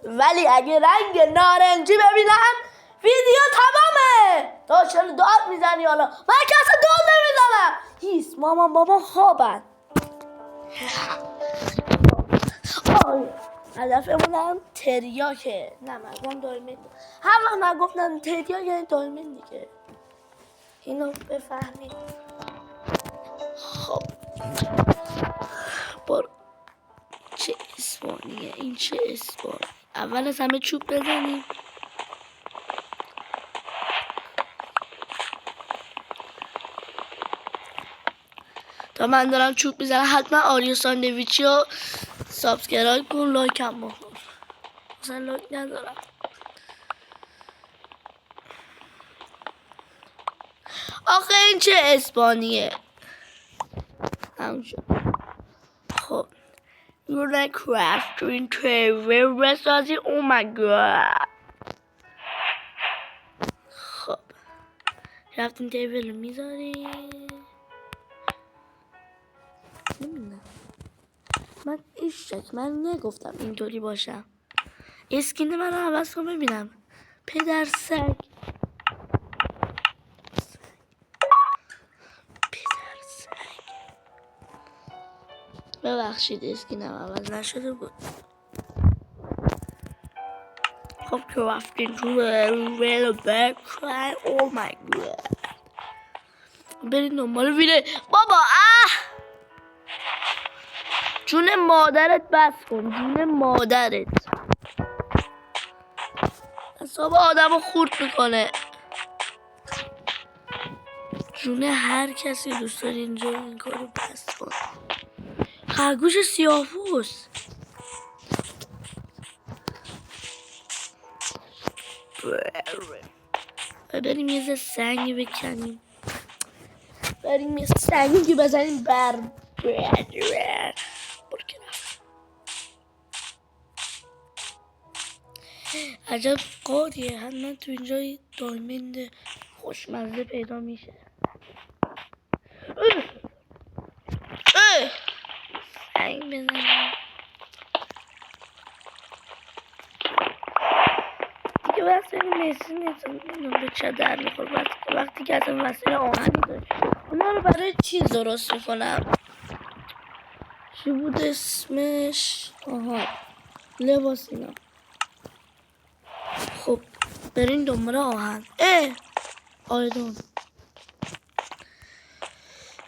ولی اگه رنگ نارنجی ببینم ویدیو تمامه. تا چرا داد میزنی حالا؟ من که اصلا داد نمیزنم. هیس مامان بابا خوابن. هدفمونم تریاکه. نه مردم دایمین. هر وقت من گفتم تریاک یعنی دایمین دیگه. اینو بفهمید. خب برو. چه اسپانیه این؟ چه اسپانی؟ اول از همه چوب بزنیم. تا من دارم چوب میزنم حتما آریو ساندویچی رو سابسکرایب کن، لایک هم بکن. مثلا لایک ندارم. آخه این چه اسپانیه؟ همونجا. خب یونه کرافت تو این تیوی بسازی. او مای گاد. خب رفتیم تیوی رو میذاریم. نمیدونم من ایشک من نگفتم اینطوری باشم. اسکین من رو عوض کن ببینم. پدر سگ. ببخشید اسکینم عوض نشده بود. خب که رفتین تو ریل بکرن. او مای گاد. برین دنبال ویده. بابا جون مادرت بس کن. جون مادرت حساب آدم رو خورد میکنه. جون هر کسی دوست داری اینجا این کارو بس کن. خرگوش سیاه‌پوست. بریم یه ذره سنگ بکنیم. بریم یه سنگی بزنیم بر عجب قاریه. حتما تو اینجا دایمند خوشمزه پیدا میشه. سنگ بزنیم دیگه. واسه مسی نیستم به چه در میخور. وقتی که اصلا واسه آهنی داره اونا رو برای چیز درست میکنم. چی بود اسمش؟ آها لباس اینا. خب برین دنبال آهن. آیرون.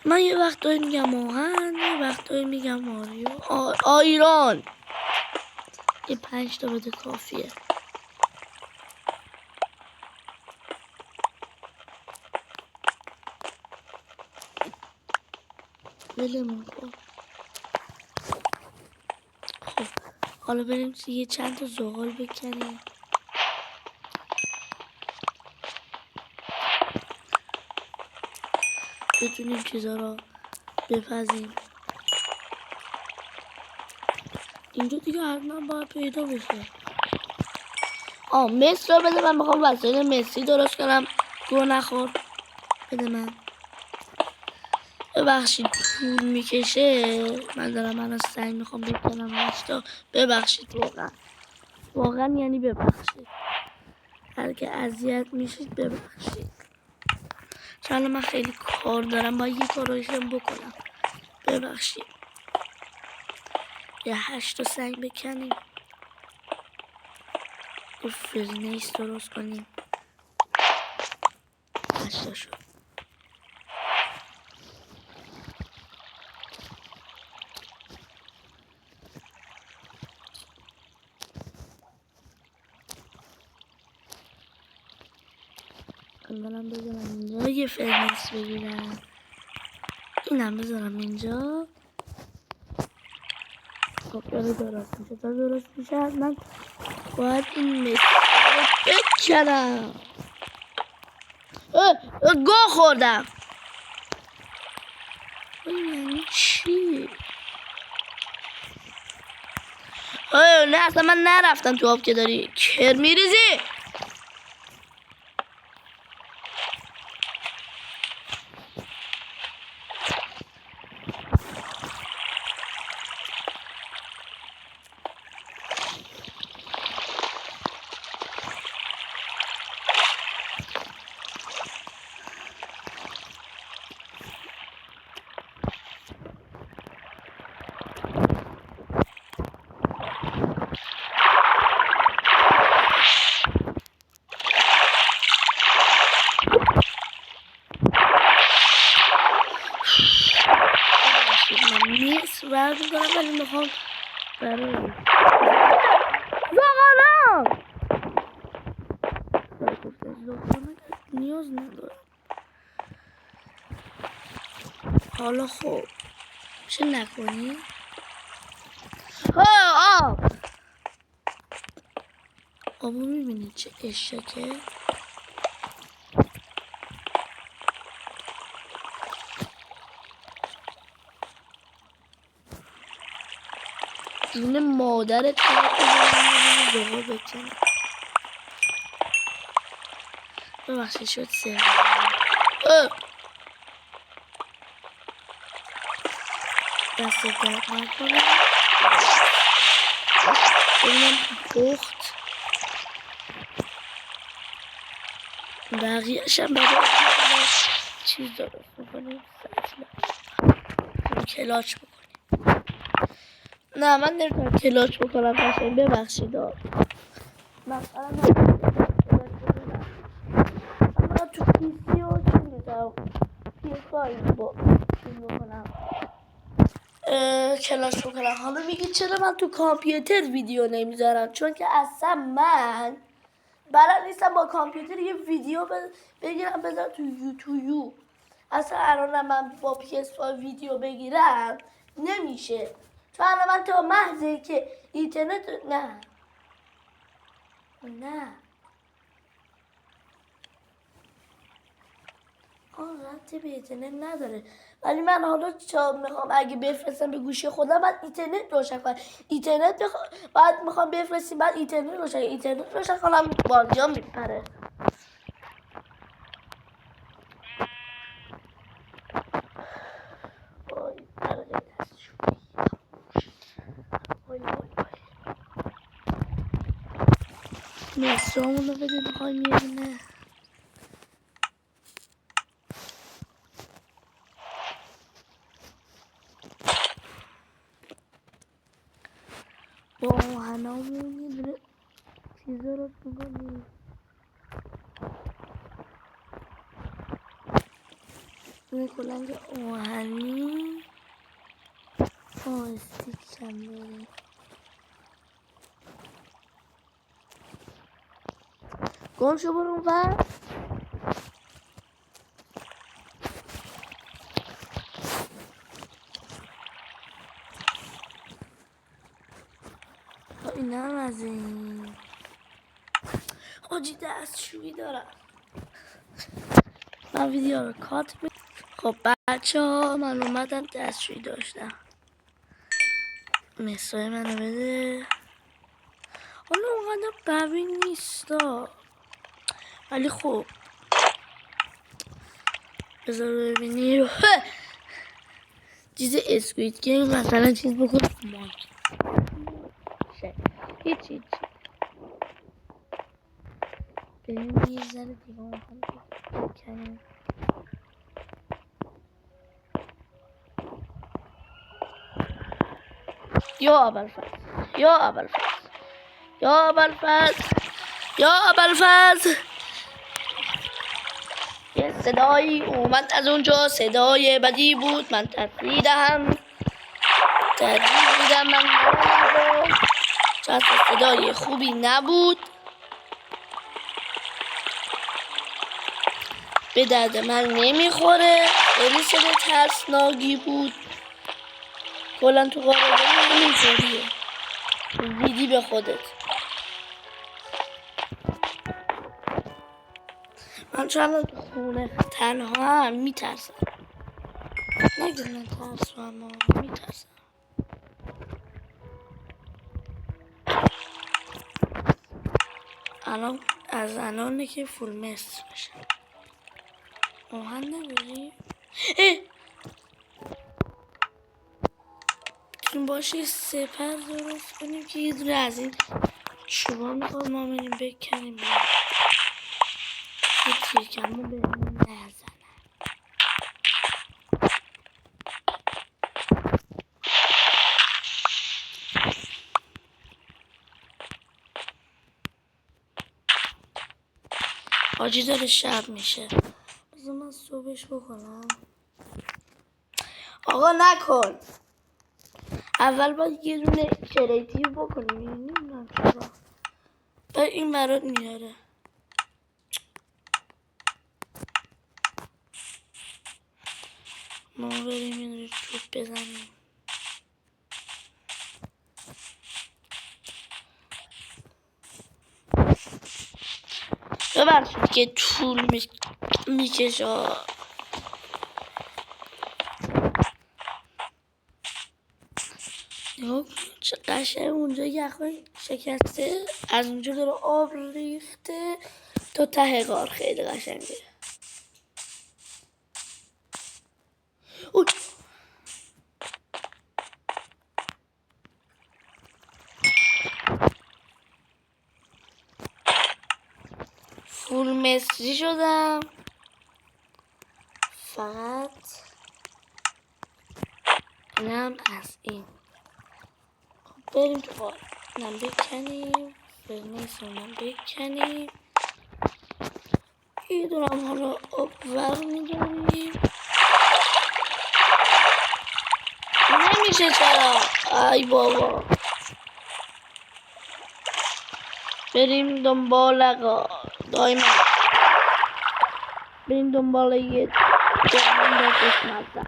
من یه وقتایی میگم آهن، یه وقتایی میگم آیرون. یه 5 تا بده کافیه. ولمون کن. خب حالا بریم یه چند تا زغال بکنیم. بتونیم چیزا رو بپزیم. اینجا دیگه حتما باید پیدا بشه. مس رو بده. من میخوام وسایل مسی درست کنم. گوه نخور. بده من. ببخشید طول میکشه. من دارم من از سنگ میخوام بکنم 8 تا. ببخشید واقعا یعنی ببخشید. هر که اذیت میشید ببخشید. چون من خیلی کار دارم باید یه کارایشم بکنم. ببخشید. یه 8 تا سنگ بکنیم. فرنیس درست کنیم. 8 تا شد. منم بذارم اینجا یه فرنیس بگیرم. اینم بذارم اینجا. خب داره درست میشه. تا درست میشه من باید این مسی رو بکنم. گوه خوردم. یعنی چی؟ نه اصلا من نرفتم تو آب که داری کر میریزی. نیاز ندارم. حالا خب چه نکنی؟ آبو میبینید چه اشکه؟ جون مادرت زغال بکنه. ببخشید شد سه دست درد نکنه. ببینم پخت بقیه‌ش هم برای چیز درست میکنیم. کلاچ بکنیم. نه من نمیتونم کلاچ بکنم قشنگ. ببخشید مثلا من تو پیسی و چی میدم پیسایی با چیز بکنم کلاچ بکنم. حالا میگید چرا من تو کامپیوتر ویدیو نمیذارم؟ چون که اصلا من بلد نیستم با کامپیوتر یه ویدیو بگیرم بذارم تو یوتیوب. اصلا الان من با PS5 ویدیو بگیرم نمیشه. چون الان من تا محضه که اینترنت نه ربطی به اینترنت نداره. ولی من حالا میخوام اگه بفرستم به گوشی خودم بعد اینترنت روشن کنم. اینترنت بعد میخوام بفرستیم بعد اینترنت روشن کنم بازیام میپره. مصرامون رو بده میخوایم یه دونه با آهنامون یه دونه چیزا رو بکنیم. دونه کلنگ آهنی استیک چند بریم. گم شو برون ور. این هم از این حاجی دستشویی دارم. من ویدیو رو کات میکنم. خب بچه ها من اومدم دستشویی داشتم. مسای منو بده. حالا اونقدر قوی نیستا ولی خب بذار ببینی چیز اسکوید گیم مثلا چیز بکن مایک هیچ بریم یه ذره دیگه هم بکنیم. یا ابوالفضل یه صدایی اومد از اونجا. صدای بدی بود. من ترسیدم من چون صدای خوبی نبود. به درد من نمیخوره. خیلی صدای ترسناکی بود. کلا تو قراره اینجوریه. ویدی به خودت. من چون تو خونه تنها هم میترسم. نگه من ترسم اما میترسم. الان از الانه که فول مصر بشه. آهن نداری؟ میتونیم باشه سپر درست کنیم که یه دونه از این شما میخواد ما بریم بکنیم یه تیرکمو بهمون نزنن. آجی داره شب میشه. بذار من صبحش بکنم. آقا نکن. اول باید یه دونه کریتیو بکنیم. نمیدونم چرا این برات میاره. ما بریم این رو توپ بزنیم. ببخشید که طول میکشه. چه قشنگ اونجا یخم شکسته، از اونجا داره آب ریخته تا ته غار. خیلی قشنگه. اوی. فول مصری شدم. فقط اینم از این. خب بریم تو غار. اینم بکنیم. فرنیس اینم بکنیم. یه دونم حالا آبور میدونیم. نمیشه چرا؟ ای بابا. بریم دنبال غار. دایما بریم دنبال یه جهان با خوشمزه.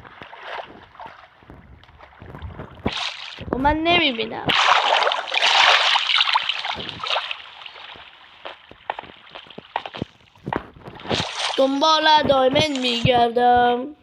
و من نمیبینم. دنبال دایمن میگردم.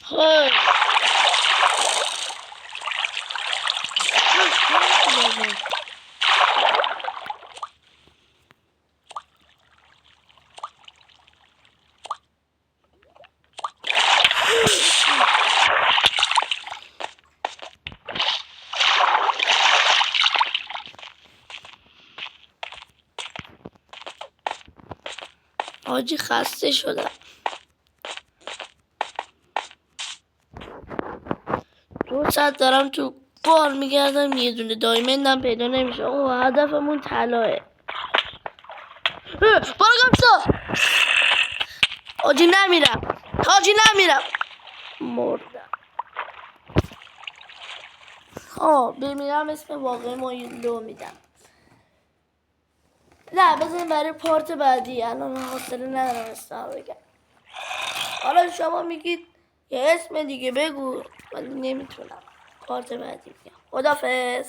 های آجی خسته شدم. 2 ساعت دارم تو غار میگردم، یه دونه دایمندم پیدا نمیشه. اوه هدفمون طلاه. برو گمشو. آجی نمیرم. مردم. بمیرم اسم واقعی ما لو میدم. نه بزنیم برای پارت بعدی. الان حوصله ندارم اسم بگم. حالا شما میگید یه اسم دیگه بگو. من نمیتونم. پارت بعدی میگم. خدافظ.